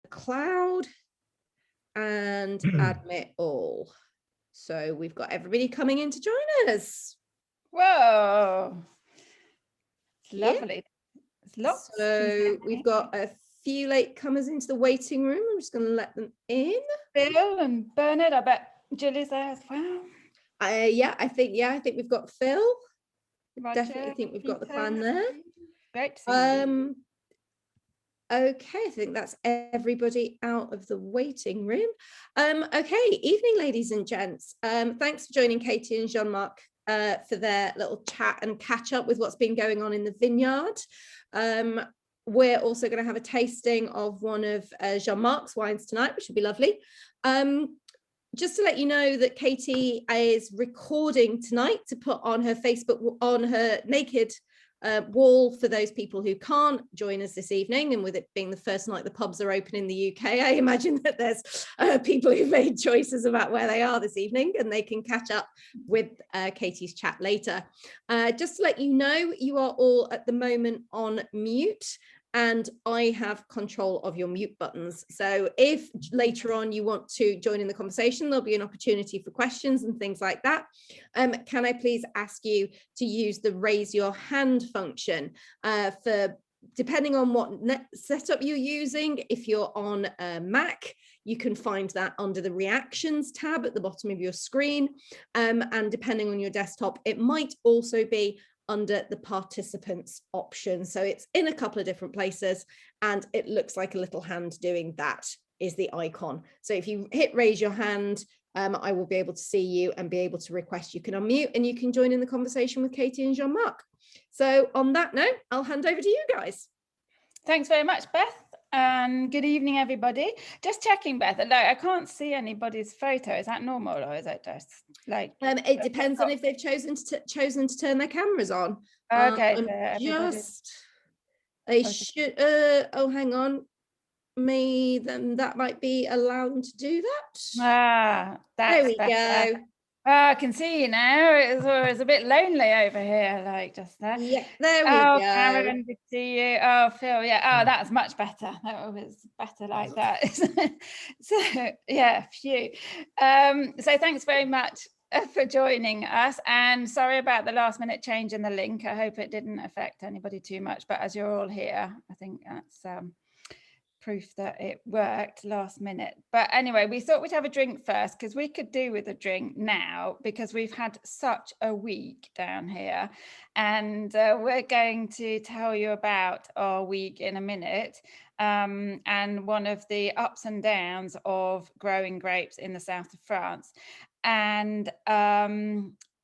cloud and admit all. So we've got everybody coming in to join us. Whoa, it's lovely. Yeah. It's lots. So we've got a few latecomers into the waiting room. I'm just going to let them in. Bill and Bernard, I bet Julie's there as well. I think we've got Phil. Roger, Definitely think we've got the Peter. plan there. Great to see you. Okay, I think that's everybody out of the waiting room. Okay, evening, ladies and gents. Thanks for joining Katie and Jean Marc for their little chat and catch up with what's been going on in the vineyard. We're also going to have a tasting of one of Jean Marc's wines tonight, which would be lovely. Just to let you know that Katie is recording tonight to put on her Facebook, on her naked wall for those people who can't join us this evening. And with it being the first night the pubs are open in the UK, I imagine that there's people who've made choices about where they are this evening, and they can catch up with Katie's chat later. Just to let you know, you are all at the moment on mute, and I have control of your mute buttons. So if later on you want to join in the conversation, there'll be an opportunity for questions and things like that. Can I please ask you to use the raise your hand function for, depending on what setup you're using. If you're on a Mac, you can find that under the reactions tab at the bottom of your screen. And depending on your desktop, it might also be under the participants option. So it's in a couple of different places, and it looks like a little hand doing that is the icon. So if you hit raise your hand, I will be able to see you and be able to request you can unmute, and you can join in the conversation with Katie and Jean Marc. So on that note, I'll hand over to you guys. Thanks very much, Beth. And good evening, everybody. Just checking, Beth, like, I can't see anybody's photo. Is that normal, or is it just like... It depends on if they've chosen to turn their cameras on. Okay, they should, oh, hang on. Then that might be allowed to do that. There we go. Oh, I can see you now. It's a bit lonely over here, like just there. Yeah, there we go. Karen, good to see you. Oh, Phil, yeah. Oh, that's much better. That was better like that. So, yeah, phew. So thanks very much for joining us, and sorry about the last minute change in the link. I hope it didn't affect anybody too much, but as you're all here, I think that's proof that it worked last minute. But anyway, we thought we'd have a drink first, because we could do with a drink now, because we've had such a week down here, and we're going to tell you about our week in a minute, and one of the ups and downs of growing grapes in the south of France. And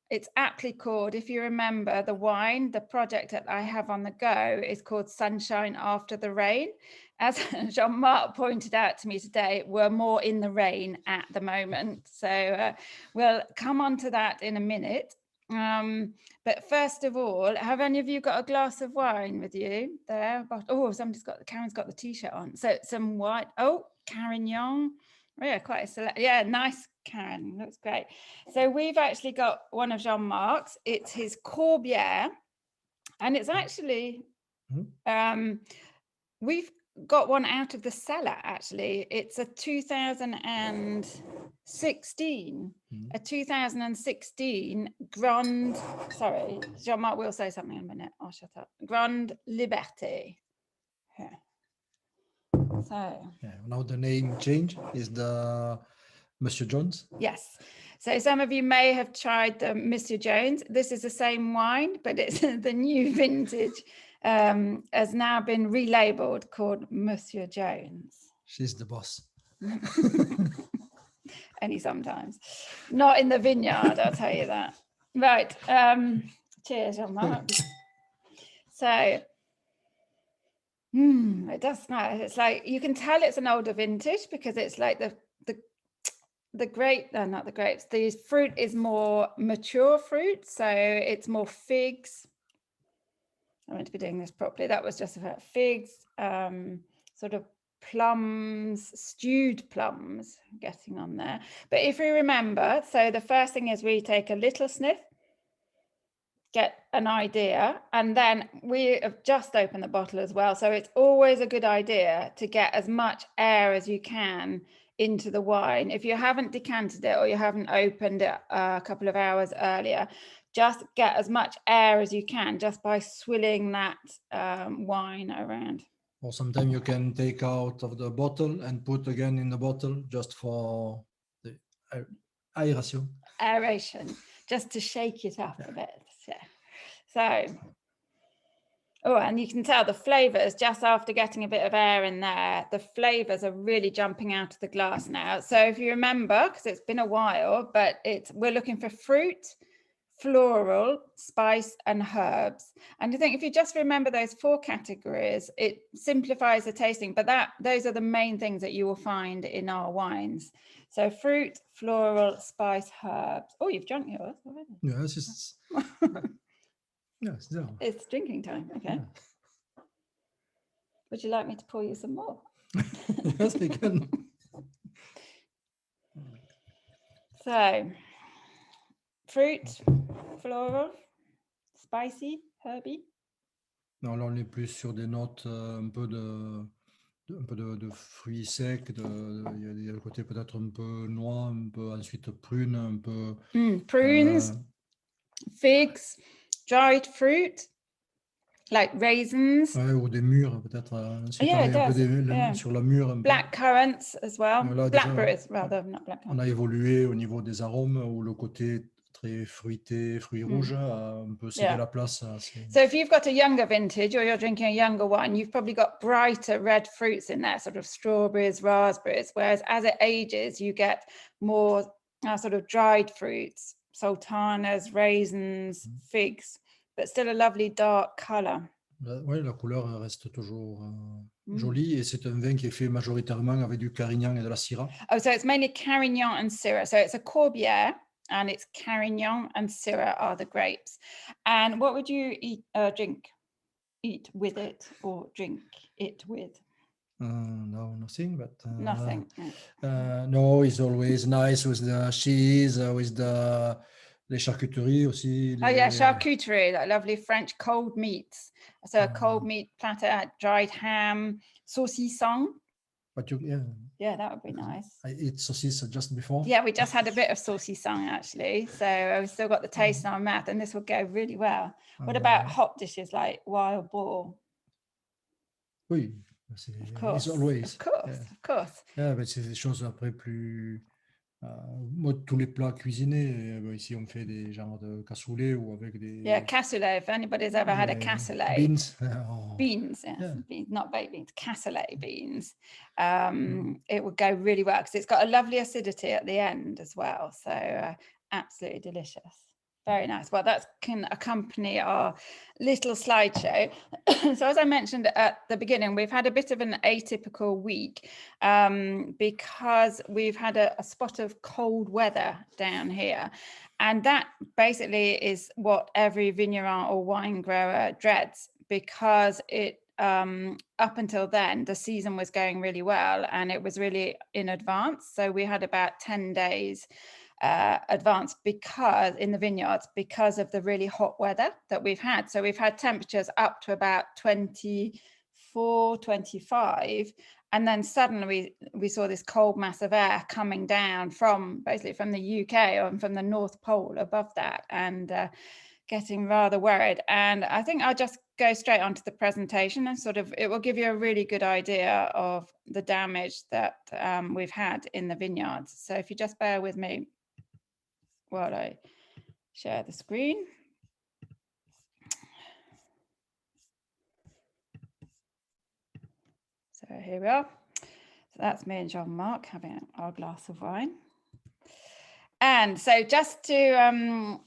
it's aptly called, if you remember, the project that I have on the go is called Sunshine After the Rain. As Jean Marc pointed out to me today, we're more in the rain at the moment. So we'll come on to that in a minute. But first of all, have any of you got a glass of wine with you there? Oh, Karen's got the t-shirt on. So some white, Karen Young. Oh, yeah, quite a select. Yeah, nice, Karen. Looks great. So we've actually got one of Jean Marc's. It's his Corbière, and it's actually we've got one out of the cellar. Actually, it's a 2016, a 2016 Grand. Sorry, Jean Marc will say something in a minute. I'll shut up. Grande Liberté. Yeah. So yeah, now the name change is the Monsieur Jones. Yes. So some of you may have tried the Monsieur Jones. This is the same wine, but it's the new vintage has now been relabeled, called Monsieur Jones. She's the boss. Only sometimes. Not in the vineyard, I'll tell you that. Right. Cheers, Jean Marc. So it does smell. It's like, you can tell it's an older vintage, because it's like the grape, not the grapes, the fruit is more mature fruit, so it's more figs. I meant to be doing this properly. That was just about figs, sort of plums, stewed plums, getting on there. But if we remember, so the first thing is we take a little sniff, get an idea. And then we have just opened the bottle as well. So it's always a good idea to get as much air as you can into the wine. If you haven't decanted it or you haven't opened it a couple of hours earlier, just get as much air as you can just by swilling that wine around. Or sometimes you can take out of the bottle and put again in the bottle just for the aeration. Aeration, just to shake it up a bit. Yeah. So, oh, and you can tell the flavors just after getting a bit of air in there, the flavors are really jumping out of the glass now. So if you remember, because it's been a while, but we're looking for fruit, floral, spice, and herbs. And I think if you just remember those 4 categories, it simplifies the tasting, but those are the main things that you will find in our wines. So fruit, floral, spice, herbs. Oh, you've drunk yours already. Yes, it's yes, yeah. It's drinking time. Okay. Yeah. Would you like me to pour you some more? Yes, we can. So, fruit, floral, spicy, herby. Non, là, on est plus sur des notes un peu de fruits secs. Il y a le côté peut-être un peu noix, un peu ensuite prune, un peu. Prunes, figs, dried fruit, like raisins. Ouais, ou des mûres, peut-être. Ensuite, Yeah, on it est un peu does. sur la mûre. Un Black currants as well. Voilà, déjà, Blackberries, rather, not black on currants. a évolué au niveau des arômes où le côté très fruité, fruits rouges a un peu cédé la place. So if you've got a younger vintage or you're drinking a younger wine, you've probably got brighter red fruits in there, sort of strawberries, raspberries, whereas as it ages, you get more sort of dried fruits, sultanas, raisins, figs, but still a lovely dark color. Oui, la couleur reste toujours jolie et c'est un vin qui est fait majoritairement avec du Carignan et de la Syrah. Oh, so it's mainly Carignan and Syrah. So it's a Corbière and it's Carignan and Syrah are the grapes. And what would you eat with it or drink it with? No, nothing, but Nothing. no, it's always nice with the cheese, with les charcuteries aussi. Oh yeah, charcuterie, that lovely French cold meats. So a cold meat platter, dried ham, saucisson. But yeah, that would be nice. I ate saucisse just before. Yeah, we just had a bit of saucisson actually, so we've still got the taste in our mouth, and this will go really well. What about hot dishes like wild boar? Oui, of course, always. Of course, yeah. Of course. Yeah, but c'est des choses après plus. Moi, tous les plats cuisinés, ici on fait des genres de cassoulet ou avec des. Yeah, cassoulet. If anybody's ever had a cassoulet. Beans. Beans, yes, yeah. Beans, not baked beans, cassoulet beans. It would go really well because it's got a lovely acidity at the end as well. So absolutely delicious. Very nice. Well, that can accompany our little slideshow. So as I mentioned at the beginning, we've had a bit of an atypical week because we've had a spot of cold weather down here. And that basically is what every vigneron or wine grower dreads, because it up until then, the season was going really well and it was really in advance. So we had about 10 days advance because in the vineyards because of the really hot weather that we've had. So we've had temperatures up to about 24, 25, and then suddenly we saw this cold mass of air coming down from basically from the UK or from the North Pole above that, and getting rather worried. And I think I'll just go straight onto the presentation and sort of it will give you a really good idea of the damage that we've had in the vineyards. So if you just bear with me while I share the screen. So here we are. So that's me and Jean Marc having our glass of wine. And so just to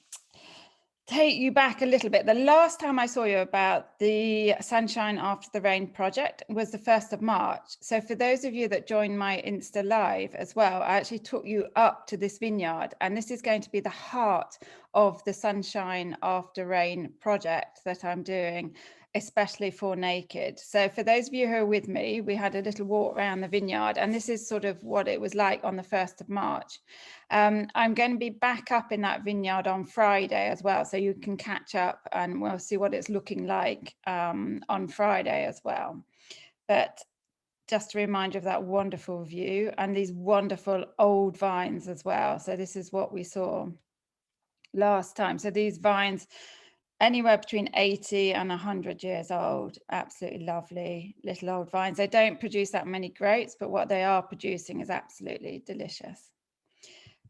take you back a little bit, the last time I saw you about the Sunshine After the Rain project was the 1st of March. So for those of you that joined my Insta Live as well, I actually took you up to this vineyard, and this is going to be the heart of the Sunshine After Rain project that I'm doing especially for naked. So for those of you who are with me, we had a little walk around the vineyard, and this is sort of what it was like on the 1st of March. I'm going to be back up in that vineyard on Friday as well, so you can catch up and we'll see what it's looking like on Friday as well. But just to remind you of that wonderful view and these wonderful old vines as well. So this is what we saw last time. So these vines, anywhere between 80 and 100 years old, absolutely lovely little old vines. They don't produce that many grapes, but what they are producing is absolutely delicious.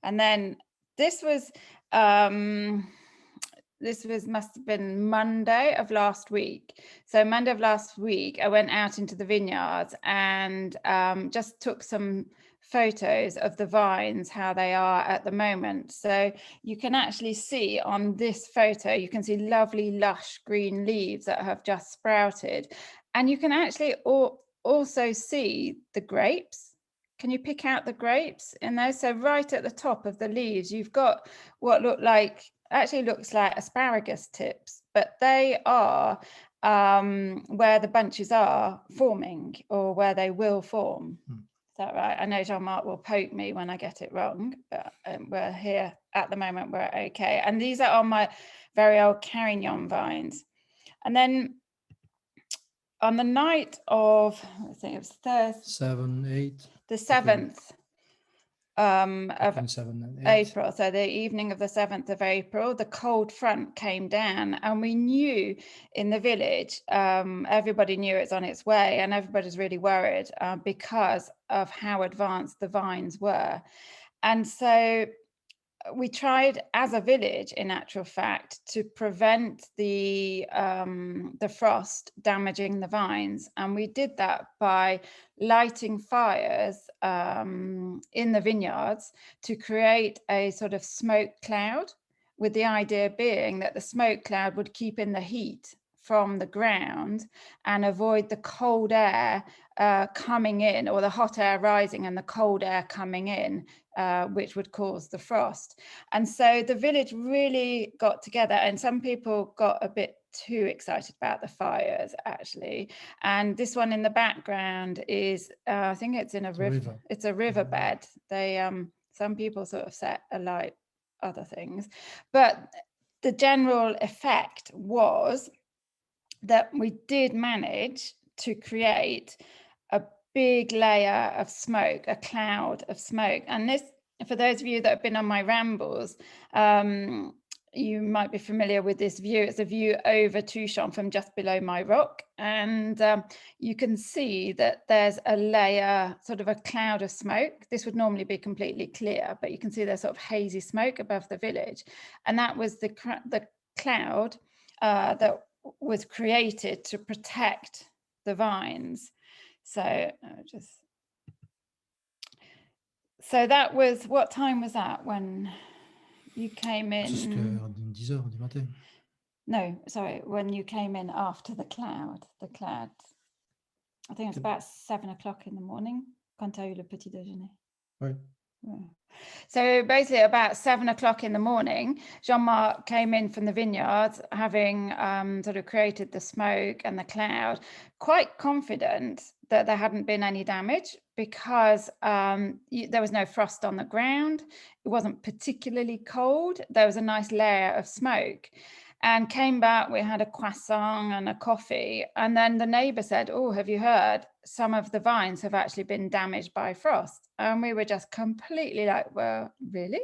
And then this was must have been Monday of last week. So Monday of last week, I went out into the vineyards and just took some photos of the vines, how they are at the moment. So you can actually see on this photo, you can see lovely lush green leaves that have just sprouted. And you can actually also see the grapes. Can you pick out the grapes in those? So right at the top of the leaves, you've got what actually looks like asparagus tips, but they are where the bunches are forming, or where they will form. Is that right? I know Jean Marc will poke me when I get it wrong, but we're here at the moment, we're okay. And these are on my very old Carignan vines. And then on the night of, I think it was Thursday, the 7th of 7 and 8. April, so the evening of the 7th of April, the cold front came down, and we knew in the village, everybody knew it's on its way, and everybody's really worried because of how advanced the vines were. And so we tried as a village, in actual fact, to prevent the frost damaging the vines. And we did that by lighting fires in the vineyards to create a sort of smoke cloud, with the idea being that the smoke cloud would keep in the heat from the ground and avoid the cold air coming in, or the hot air rising and the cold air coming in, which would cause the frost. And so the village really got together, and some people got a bit too excited about the fires, actually. And this one in the background is, I think it's in a river. It's a riverbed. They, some people sort of set alight other things, but the general effect was that we did manage to create a big layer of smoke, a cloud of smoke. And this, for those of you that have been on my rambles, you might be familiar with this view. It's a view over Touchon from just below my rock. And you can see that there's a layer, sort of a cloud of smoke. This would normally be completely clear, but you can see there's sort of hazy smoke above the village. And that was the cloud that was created to protect the vines. So that was, what time was that when you came in? Jusqu'à 10 heures du matin. No, sorry, when you came in after the cloud. I think it was about 7 o'clock in the morning, quand tu as eu le petit déjeuner. Oui. Yeah. So basically about 7 o'clock in the morning, Jean Marc came in from the vineyards, having sort of created the smoke and the cloud, quite confident that there hadn't been any damage, because there was no frost on the ground. It wasn't particularly cold. There was a nice layer of smoke. And came back, we had a croissant and a coffee. And then the neighbor said, oh, have you heard? Some of the vines have actually been damaged by frost. And we were just completely like, well, really?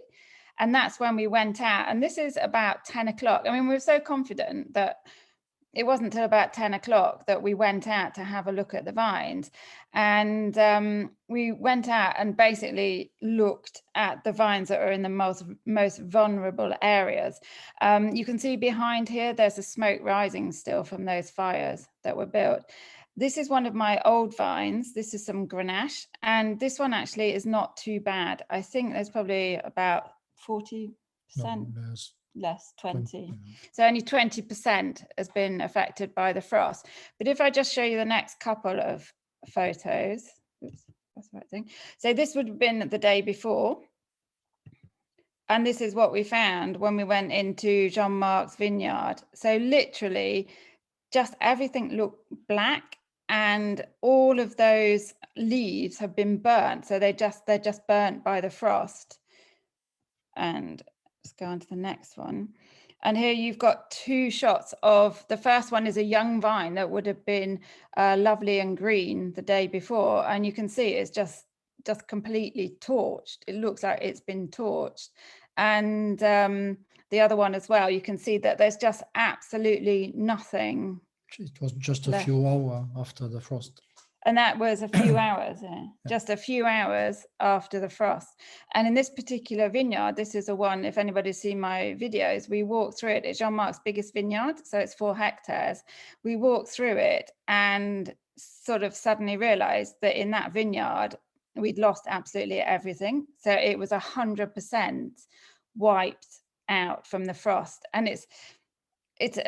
And that's when we went out. And this is about 10 o'clock. I mean, we were so confident that it wasn't till about 10 o'clock that we went out to have a look at the vines. And we went out and basically looked at the vines that are in the most vulnerable areas. You can see behind here, there's a smoke rising still from those fires that were built. This is one of my old vines. This is some Grenache. And this one actually is not too bad. I think there's probably about 40%. No, less 20. So only 20% has been affected by the frost. But if I just show you the next couple of photos, oops, that's the right thing. So this would have been the day before. And this is what we found when we went into Jean Marc's vineyard. So literally just everything looked black, and all of those leaves have been burnt. So they're just burnt by the frost. And let's go on to the next one. And here you've got two shots of, the first one is a young vine that would have been lovely and green the day before. And you can see it's just completely torched. It looks like it's been torched. And the other one as well, you can see that there's just absolutely nothing. It was just a left. few hours after the frost. And that was a few hours, just a few hours after the frost. And in this particular vineyard, this is the one, if anybody's seen my videos, we walked through it. It's Jean Marc's biggest vineyard, so it's 4 hectares. We walked through it and sort of suddenly realized that in that vineyard, we'd lost absolutely everything. So it was 100% wiped out from the frost. And it's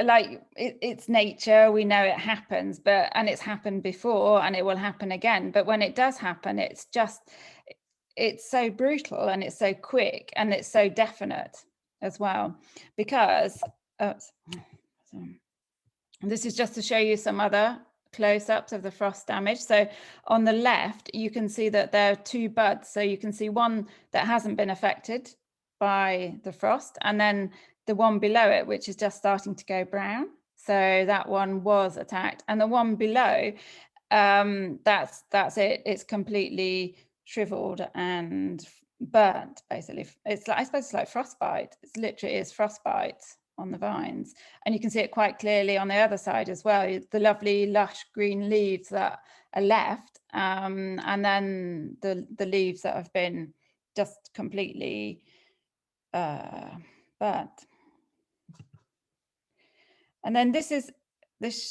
like it's nature, we know it happens, and it's happened before and it will happen again, but when it does happen, it's so brutal and it's so quick and it's so definite as well, because this is just to show you some other close-ups of the frost damage. So on the left you can see that there are 2 buds, so you can see one that hasn't been affected by the frost, and then the one below it, which is just starting to go brown. So that one was attacked, and the one below, that's it. It's completely shriveled and burnt, basically. It's like, I suppose it's like frostbite. It's literally frostbite on the vines, and you can see it quite clearly on the other side as well. The lovely lush green leaves that are left, and then the leaves that have been just completely burnt. And then this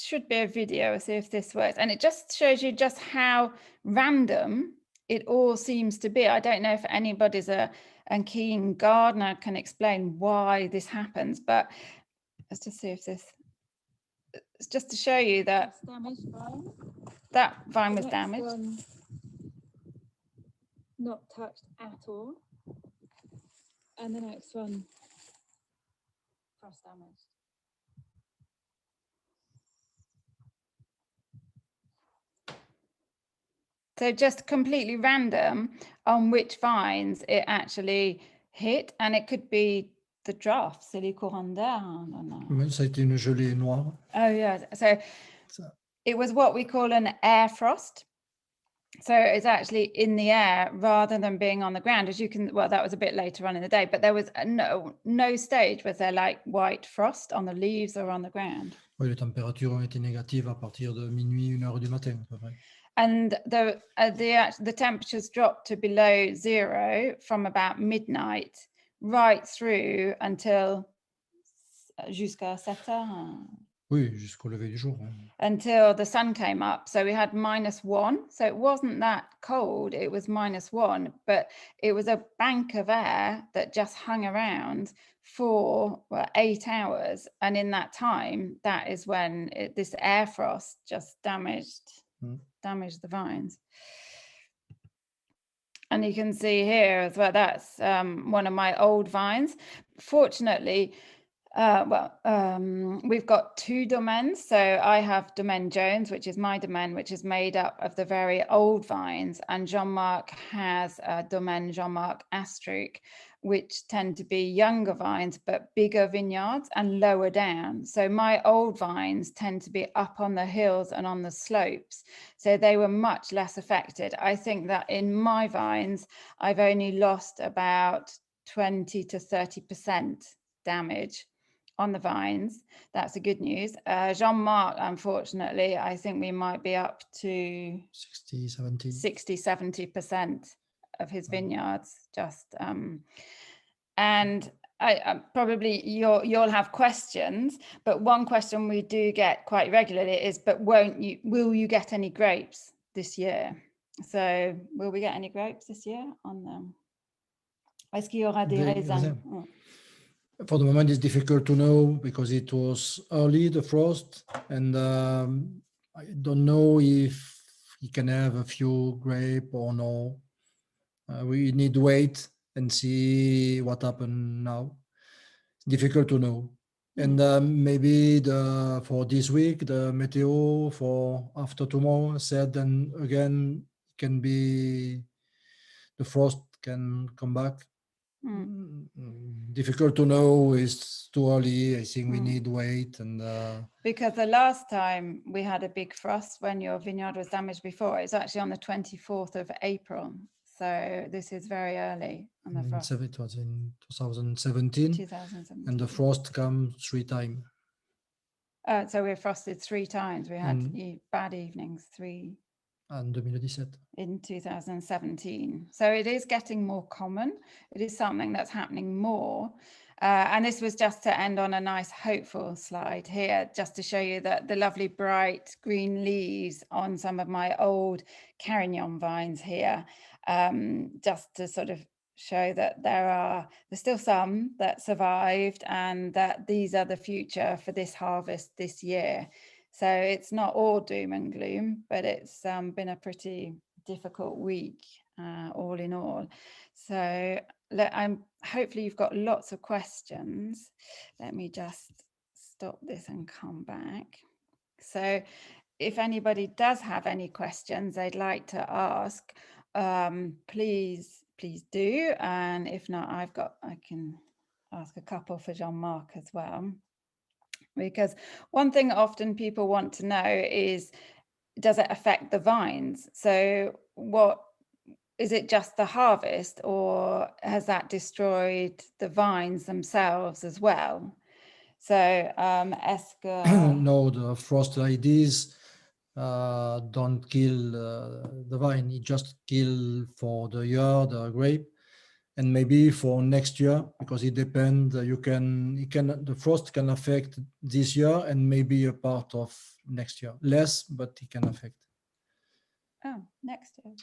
should be a video. I'll see if this works. And it just shows you just how random it all seems to be. I don't know if anybody's a keen gardener can explain why this happens, but let's just see if this, it's just to show you that damaged vine. That vine was damaged. One, not touched at all. And the next one, frost damaged. So just completely random on which vines it actually hit, and it could be the draft, c'est les courants d'air, I don't know. Ça a été une gelée noire. Oh yeah, so it was what we call an air frost. So it's actually in the air rather than being on the ground, as you can, well, that was a bit later on in the day, but there was no stage was there like white frost on the leaves or on the ground. Oui, les températures ont été négatives à partir de minuit, 1h du matin, à peu près. And the temperatures dropped to below 0 from about midnight right through until jusqu'à 7 heures. Oui, jusqu'au lever du jour. Until the sun came up. So we had -1. So it wasn't that cold, it was -1, but it was a bank of air that just hung around for 8 hours. And in that time, that is when this air frost just damaged the vines. And you can see here as well, that's one of my old vines. Fortunately, we've got 2 domains. So I have Domaine Jones, which is my domain, which is made up of the very old vines, and Jean Marc has a Domaine Jean Marc Astruc, which tend to be younger vines but bigger vineyards and lower down. So my old vines tend to be up on the hills and on the slopes, so they were much less affected. I think that in my vines I've only lost about 20 to 30% damage on the vines. That's the good news. Jean Marc, unfortunately, I think we might be up to 60-70% of his vineyards just and I probably you'll have questions, but one question we do get quite regularly is, but will you get any grapes this year? So will we get any grapes this year on them? Est-ce qu'il y aura des raisins? For the moment, it's difficult to know because it was early, the frost, and I don't know if you can have a few grape or no. We need to wait and see what happened now. It's difficult to know. And maybe for this week, the meteo for after tomorrow said, then again, can be the frost can come back. Difficult to know. It's too early. I think we need wait and. Because the last time we had a big frost when your vineyard was damaged before, it was actually on the 24th of April. So this is very early on the frost. It was in 2017, and the frost came 3 times. So we were frosted 3 times. We had bad evenings, 3 in 2017. In 2017. So it is getting more common. It is something that's happening more. And this was just to end on a nice hopeful slide here, just to show you that the lovely bright green leaves on some of my old Carignan vines here, just to sort of show that there's still some that survived and that these are the future for this harvest this year. So it's not all doom and gloom, but it's been a pretty difficult week all in all. So hopefully you've got lots of questions. Let me just stop this and come back. So if anybody does have any questions they'd like to ask, please do. And if not, I can ask a couple for Jean Marc as well. Because one thing often people want to know is, does it affect the vines? So is it just the harvest, or has that destroyed the vines themselves as well? So no, the frost like this don't kill the vine. It just kill for the year the grape. And maybe for next year, because it depends, the frost can affect this year and maybe a part of next year. Less, but it can affect. Oh, next year.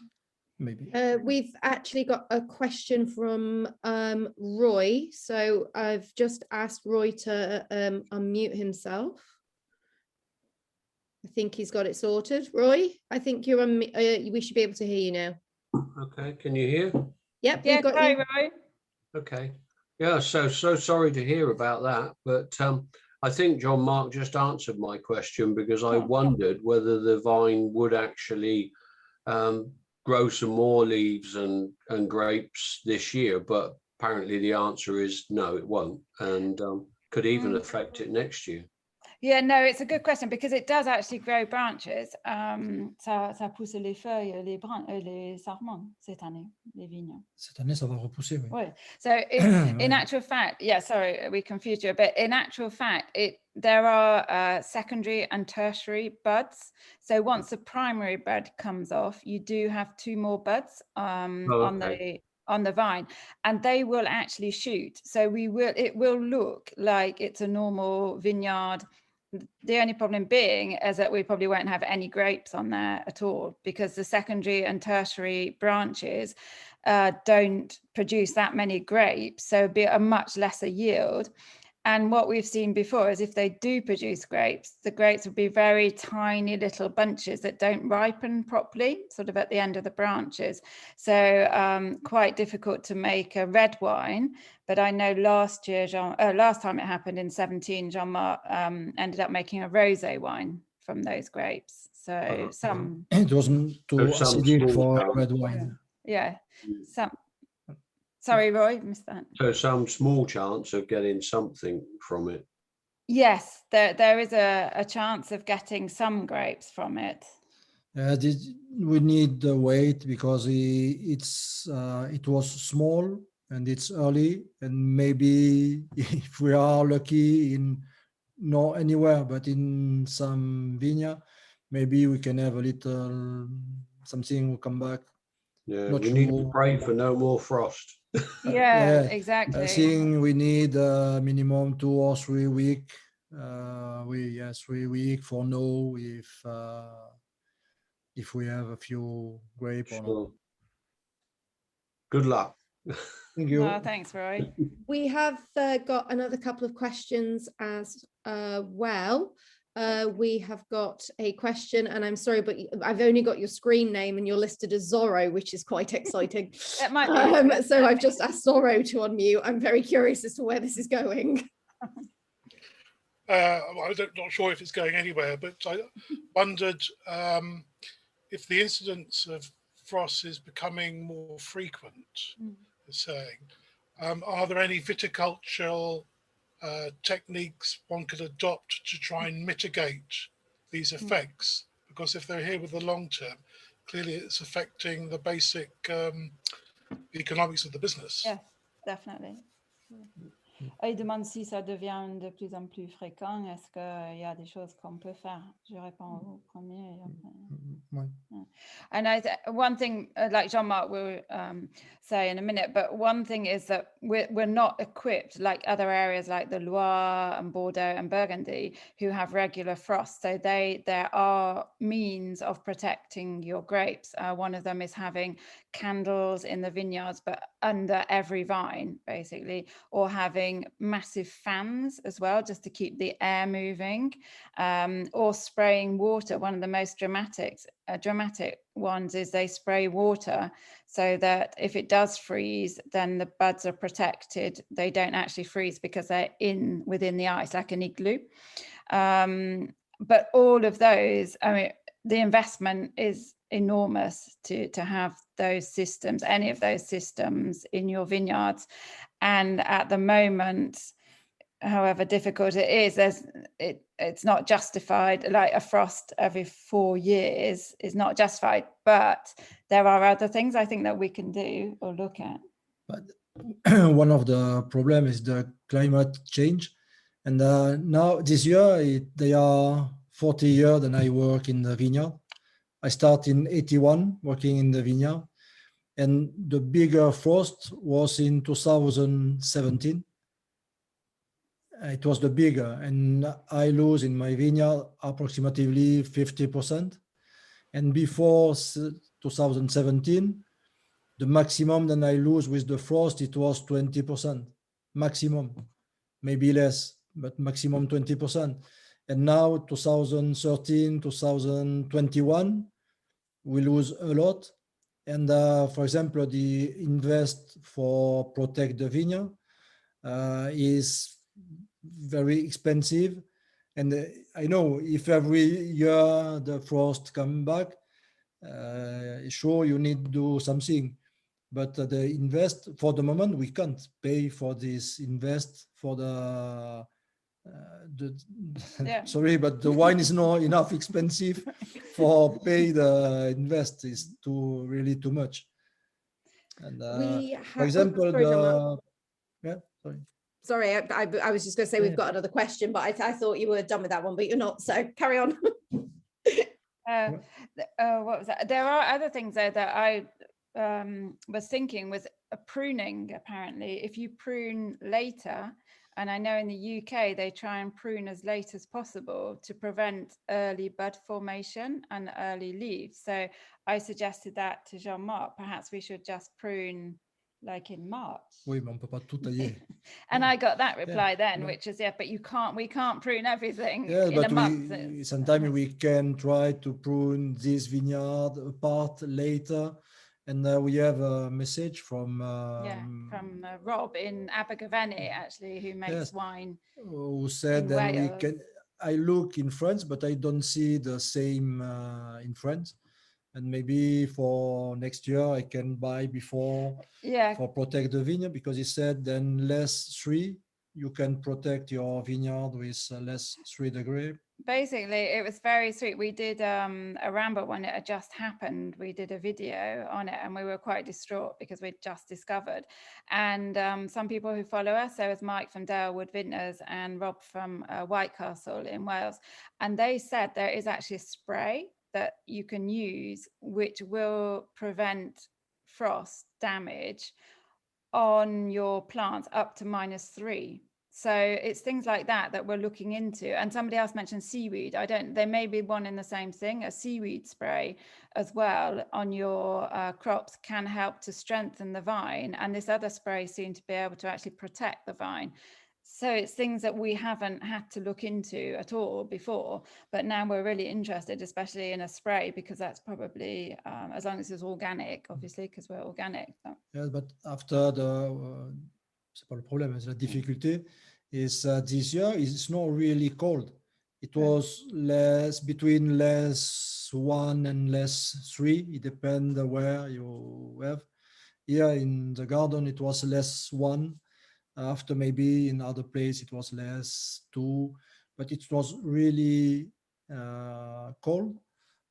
Maybe. We've actually got a question from Roy. So I've just asked Roy to unmute himself. I think he's got it sorted. Roy, I think you're on. We should be able to hear you now. Okay, can you hear? Yep, Yeah, we've got hi, you. Roy. Okay. Yeah, so sorry to hear about that, but I think Jean Marc just answered my question, because I wondered whether the vine would actually grow some more leaves and grapes this year, but apparently the answer is no, it won't, and could even affect it next year. Yeah, no, it's a good question, because it does actually grow branches. Ça pousse les feuilles, les sarments cette année, les vignes. Cette année, ça va repousser, oui. Ouais. So in actual fact, yeah, sorry, we confused you a bit. In actual fact, there are secondary and tertiary buds. So once the primary bud comes off, you do have 2 more buds on the vine, and they will actually shoot. So it will look like it's a normal vineyard. The only problem being is that we probably won't have any grapes on there at all, because the secondary and tertiary branches don't produce that many grapes, so it'd be a much lesser yield. And what we've seen before is, if they do produce grapes, the grapes will be very tiny little bunches that don't ripen properly, sort of at the end of the branches. So quite difficult to make a red wine. But I know last time it happened in 2017, Jean Marc ended up making a rosé wine from those grapes. So some. It wasn't too acidic for red wine. Yeah. Sorry, Roy, missed that. So some small chance of getting something from it. Yes, there is a chance of getting some grapes from it. We need the wait, because it was small and it's early, and maybe if we are lucky not anywhere, but in some vineyard, maybe we can have a little something will come back. Yeah, Not we sure. need to pray for no more frost. Yeah, exactly. I think we need minimum 2 or 3 weeks. 3 weeks for know if we have a few grape or not. Good luck. Thank you. No, thanks, Roy. We have got another couple of questions as well. We have got a question, and I'm sorry, but I've only got your screen name and you're listed as Zorro, which is quite exciting. That might be so I've just asked Zorro to unmute. I'm very curious as to where this is going. Well, I'm not sure if it's going anywhere, but I wondered if the incidence of frost is becoming more frequent, you're saying. Are there any viticultural techniques one could adopt to try and mitigate these effects? Because if they're here with the long term, clearly it's affecting the basic economics of the business. Yes, definitely. Il demande si ça devient de plus en plus fréquent. Est-ce qu'il y a des choses qu'on peut faire? Je réponds au premier. Ouais. And one thing, like Jean Marc will say in a minute, but one thing is that we're not equipped like other areas like the Loire and Bordeaux and Burgundy who have regular frost. So there are means of protecting your grapes. One of them is having candles in the vineyards, but under every vine, basically, or having massive fans as well, just to keep the air moving, or spraying water. One of the most dramatic ones is they spray water so that if it does freeze, then the buds are protected. They don't actually freeze because they're within the ice, like an igloo. But all of those, I mean, the investment is enormous to have those systems, any of those systems in your vineyards. And at the moment, however difficult it is, it's not justified. Like a frost every 4 years is not justified, but there are other things I think that we can do or look at. But one of the problems is the climate change. And now this year, they are 40 years that I work in the vineyard. I started in 81 working in the vineyard. And the bigger frost was in 2017. It was the bigger, and I lose in my vineyard approximately 50%. And before 2017, the maximum that I lose with the frost, it was 20%, maximum, maybe less, but maximum 20%. And now 2013, 2021, we lose a lot. And for example, the invest for protect the vineyard is very expensive. And I know if every year the frost come back, sure you need to do something. But the invest for the moment, we can't pay for this invest for the Yeah. sorry, but the wine is not enough expensive for pay the invest is really too much. And for example, yeah, sorry. Sorry, I was just going to say we've got another question, but I thought you were done with that one, but you're not. So carry on. What was that? There are other things there that I was thinking was pruning. Apparently, if you prune later, and I know in the UK they try and prune as late as possible to prevent early bud formation and early leaves. So I suggested that to Jean Marc. Perhaps we should just prune like in March. Oui, mais on peut pas tout tailler. And I got that reply then, which is, but we can't prune everything in a month. Sometimes we can try to prune this vineyard apart later. And we have a message from Rob in Abergavenny, actually, who makes wine. Who said that I look in France, but I don't see the same in France. And maybe for next year I can buy before for protect the vineyard, because he said then less 3, you can protect your vineyard with less 3 degrees. Basically, it was very sweet. We did a ramble when it had just happened. We did a video on it and we were quite distraught because we'd just discovered. And some people who follow us, there was Mike from Dalewood Vintners and Rob from Whitecastle in Wales. And they said there is actually a spray that you can use which will prevent frost damage on your plants up to -3. So it's things like that we're looking into. And somebody else mentioned seaweed. There may be one in the same thing. A seaweed spray as well on your crops can help to strengthen the vine. And this other spray seemed to be able to actually protect the vine. So it's things that we haven't had to look into at all before, but now we're really interested, especially in a spray, because that's probably, as long as it's organic, obviously, because we're organic. Yes, but after c'est pas le problème, c'est la difficulté. is this year it's not really cold. It was between -1 and -3. It depends where you have. Here in the garden, it was -1. After maybe in other place it was -2, but it was really cold.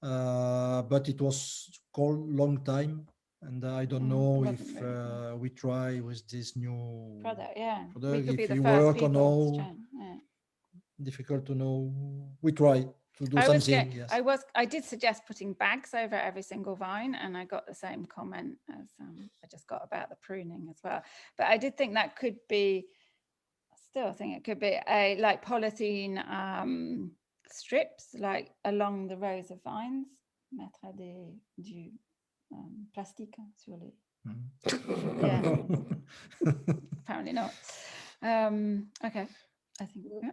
But it was cold long time, and I don't know if really we try with this new product. Yeah, we product, could be if the it first work or people to no. try. Yeah. Difficult to know. We try to do something. Yes. I did suggest putting bags over every single vine, and I got the same comment as I just got about the pruning as well. But I did think that could be, still think it could be a like polythene strips like along the rows of vines. Mettre du plastique sur les. Yeah. Apparently not. Okay. I think. Yeah.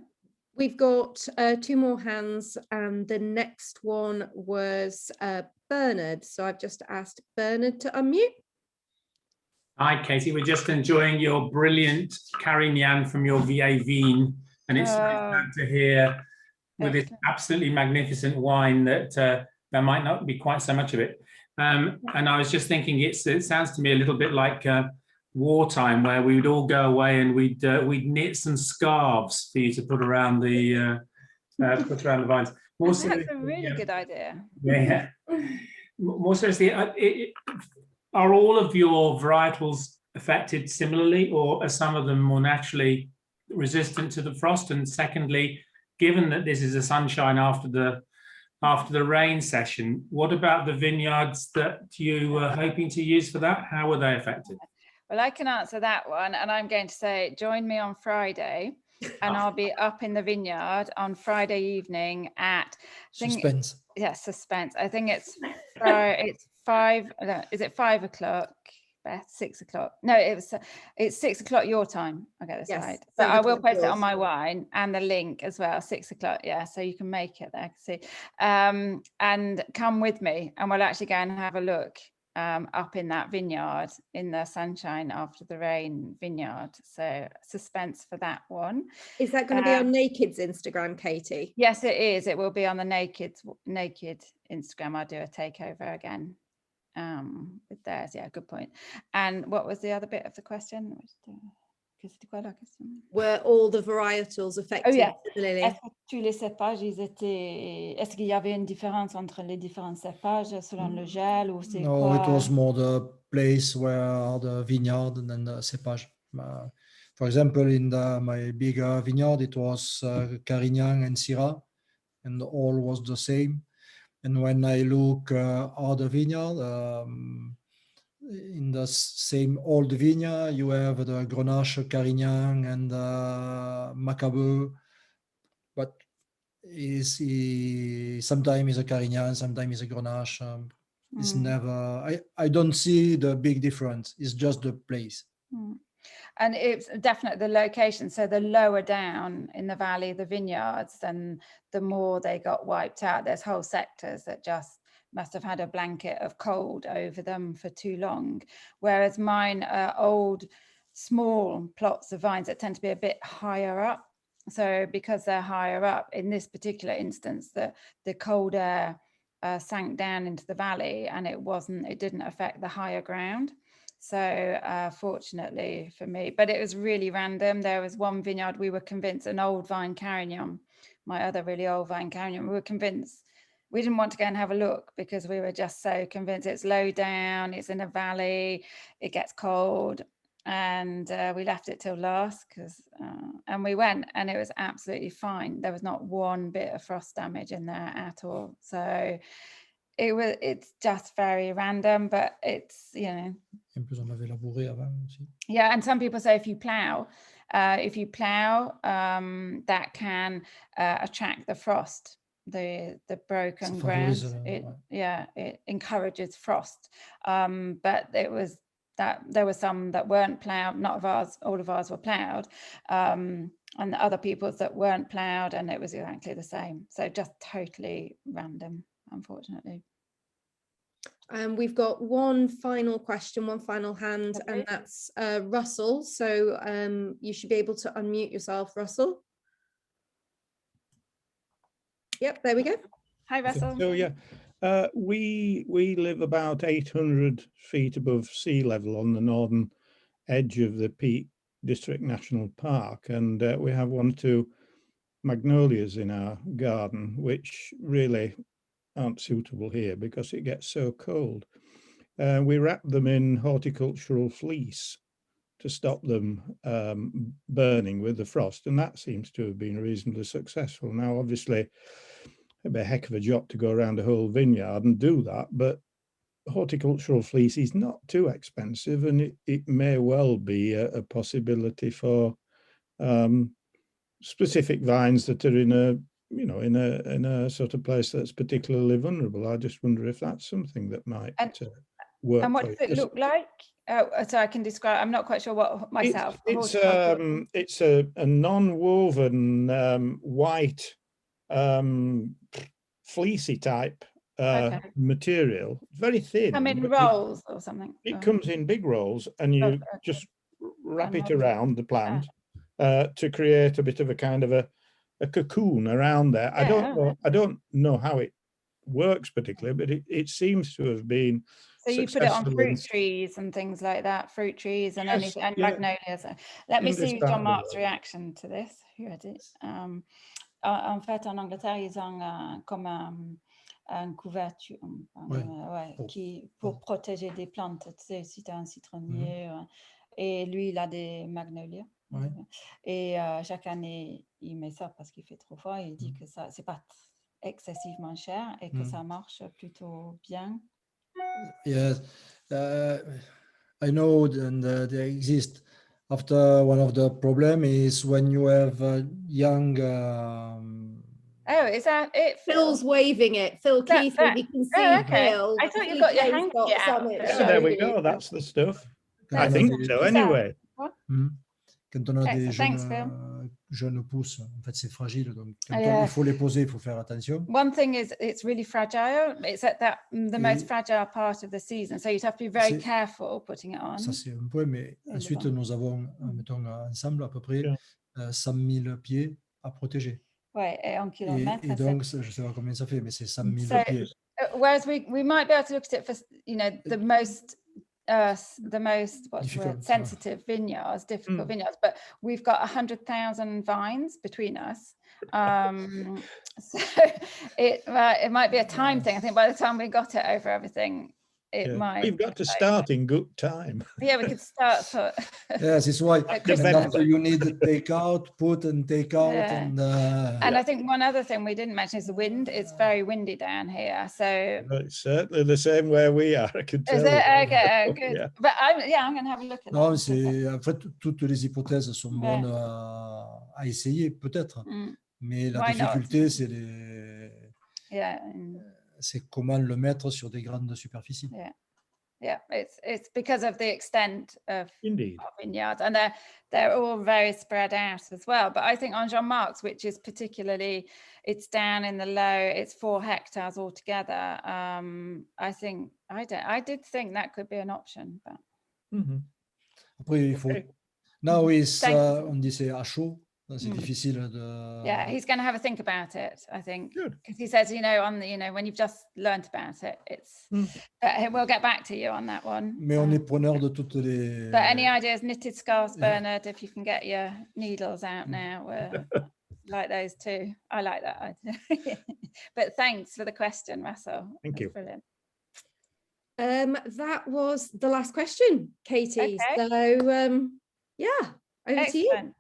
We've got 2 more hands, and the next one was Bernard. So I've just asked Bernard to unmute. Hi, Katie. We're just enjoying your brilliant Carignan from your VA Vine, and it's sad to hear with this absolutely magnificent wine that there might not be quite so much of it. And I was just thinking, it sounds to me a little bit like wartime, where we would all go away and we'd knit some scarves for you to put around the vines. That's a really good idea. Yeah. More seriously, are all of your varietals affected similarly, or are some of them more naturally resistant to the frost? And secondly, given that this is a sunshine after the rain session, what about the vineyards that you were hoping to use for that? How were they affected? Well, I can answer that one, and I'm going to say, join me on Friday, and I'll be up in the vineyard on Friday evening at Suspense. Yeah, suspense. I think it's 5. No, is it 5 o'clock? Beth, 6 o'clock. No, it's 6 o'clock your time. I get this right. But I will post it on my wine and the link as well. 6 o'clock. Yeah, so you can make it there. See, and come with me, and we'll actually go and have a look up in that vineyard in the sunshine after the rain vineyard. So suspense for that one. Is that going to be on Naked's Instagram, Katie? Yes, it is. It will be on the Naked Instagram. I'll do a takeover again with theirs. Yeah, good point. And what was the other bit of the question? Were all the varietals affected? Oh, yeah. Similarly? Est-ce que tous les cépages, est-ce qu'il y avait une différence entre les différents cépages selon le gel ou c'est No, quoi? it was more the place where are the vineyard than the cepage. For example, in my bigger vineyard, it was Carignan and Syrah, and all was the same. And when I look other vineyard, in the same old vineyard, you have the Grenache Carignan and Macabeu, but sometimes is a Carignan, sometimes is a Grenache. It's never. I don't see the big difference. It's just the place. And it's definitely the location. So the lower down in the valley, the vineyards, then the more they got wiped out. There's whole sectors that just must have had a blanket of cold over them for too long. Whereas mine are old, small plots of vines that tend to be a bit higher up. So because they're higher up, in this particular instance, the cold air sank down into the valley, and it didn't affect the higher ground. So fortunately for me, but it was really random. There was one vineyard we were convinced, an old vine Carignan, my other really old vine Carignan, we were convinced, we didn't want to go and have a look because we were just so convinced it's low down, it's in a valley, it gets cold. And we left it till last and we went, and it was absolutely fine. There was not one bit of frost damage in there at all. So it's just very random, but it's, you know. Yeah, and some people say if you plow, that can attract the frost, the broken ground. It encourages frost. But it was that there were some that weren't ploughed, not of ours, all of ours were ploughed, and the other people's that weren't ploughed, and it was exactly the same. So just totally random, unfortunately. We've got one final question, one final hand, Okay. and that's Russell. So you should be able to unmute yourself, Russell. Yep, there we go. Hi, Russell. So yeah, we live about 800 feet above sea level on the northern edge of the Peak District National Park, and we have 1 or 2 magnolias in our garden, which really aren't suitable here because it gets so cold. We wrap them in horticultural fleece to stop them burning with the frost, and that seems to have been reasonably successful. Now, obviously, it'd be a heck of a job to go around a whole vineyard and do that, but horticultural fleece is not too expensive, and it may well be a possibility for specific vines that are in a, you know, in a sort of place that's particularly vulnerable. I just wonder if that's something that might work. And what for does it look like? So I can describe. I'm not quite sure what myself. It's a non-woven white fleecy type material, very thin. Come in rolls or something. It comes in big rolls, and you just wrap it around the plant to create a bit of a kind of a cocoon around there. I don't know how it works particularly, but it seems to have been. So you put it on fruit trees and things like that, fruit trees and anything, and magnolias. Let me see Jean Marc's reaction to this. En fait, en Angleterre, ils ont comme un couverture pour protéger des plantes. Tu sais, si tu as un citronnier, et lui, il a des magnolias. Et chaque année, il met ça parce qu'il fait trop froid. Et il dit que ça, c'est pas excessivement cher et que ça marche plutôt bien. Yes, I know, and there exist. After one of the problem is when you have young. Oh, is that it? Phil's waving it. Phil Keith, we can see Phil. I thought you got your hanky out. Yeah, there we go. That's the stuff. I think so. Anyway. Quand on a des jeunes pousses, en fait, c'est fragile, donc il faut les poser, il faut faire attention. One thing is, it's really fragile. It's at the most fragile part of the season, so you have to be very careful putting it on. Ça, c'est un point, mais ensuite, nous avons, mettons, ensemble, à peu près 100 000 pieds à protéger. Ouais, et en kilomètres. Et donc, je ne sais pas combien ça fait, mais c'est 100 000 pieds. Whereas we might be able to look at it for, you know, the most sensitive vineyards, difficult vineyards, but we've got 100,000 vines between us. So it might be a time thing. I think by the time we got it over everything, it might. We've got to start in good time. Yeah, we could start. Yes, it's why you need to take out, put and take out. And I think one other thing we didn't mention is the wind. It's very windy down here, so it's certainly the same where we are. I can tell. Is it? Okay, good. Yeah. But I'm going to have a look at non, that. En fait, toutes les hypothèses sont bonnes à essayer, peut-être. Mais la difficulté, c'est c'est comment le mettre sur des grandes superficies. Yeah, it's because of the extent of vineyards, and they're all very spread out as well. But I think on Jean Marc's, which is particularly, it's down in the low, it's 4 hectares altogether. I think I did think that could be an option, but. Après, il faut. Now is on dit c'est à chaud. C'est difficile de. Yeah, he's going to have a think about it, I think. Good. Because he says, you know, when you've just learnt about it, it's. We'll get back to you on that one. Mais on est preneur de toutes les. But any ideas, knitted scarves, Bernard? If you can get your needles out now, like those too. I like that idea. But thanks for the question, Russell. Thank you. Brilliant. That was the last question, Katie. Okay. So over to you.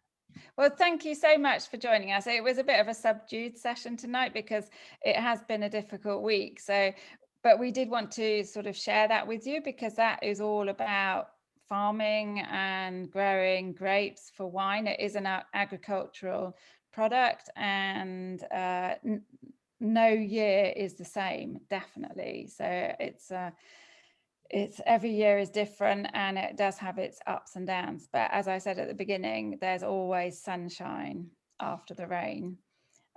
Well, thank you so much for joining us. It was a bit of a subdued session tonight because it has been a difficult week. But we did want to sort of share that with you because that is all about farming and growing grapes for wine. It is an agricultural product, and no year is the same, definitely. So it's every year is different, and it does have its ups and downs. But as I said at the beginning, there's always sunshine after the rain.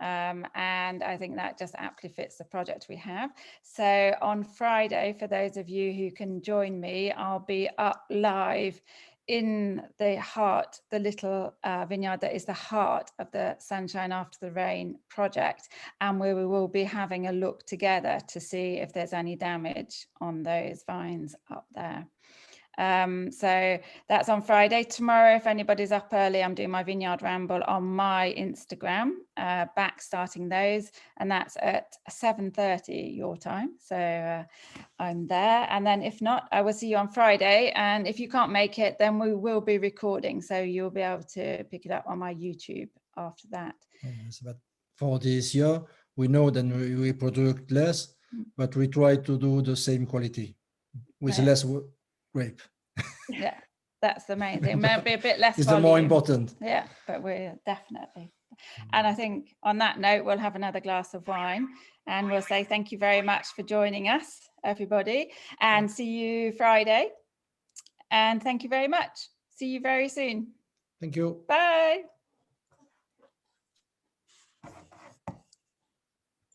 And I think that just aptly fits the project we have. So on Friday, for those of you who can join me, I'll be up live in the heart, the little vineyard that is the heart of the Sunshine After the Rain project. And we will be having a look together to see if there's any damage on those vines up there. So that's on Friday. Tomorrow, if anybody's up early, I'm doing my vineyard ramble on my Instagram, back starting those, and that's at 7:30 your time. So I'm there, and then if not, I will see you on Friday. And if you can't make it, then we will be recording, so you'll be able to pick it up on my YouTube after that. Yes, but for this year, we know that we produce less, but we try to do the same quality with less grape. Yeah, that's the main thing. Might be a bit less. It's the more important. Yeah, but we're definitely. And I think on that note, we'll have another glass of wine, and we'll say thank you very much for joining us, everybody, and see you Friday. And thank you very much. See you very soon. Thank you. Bye.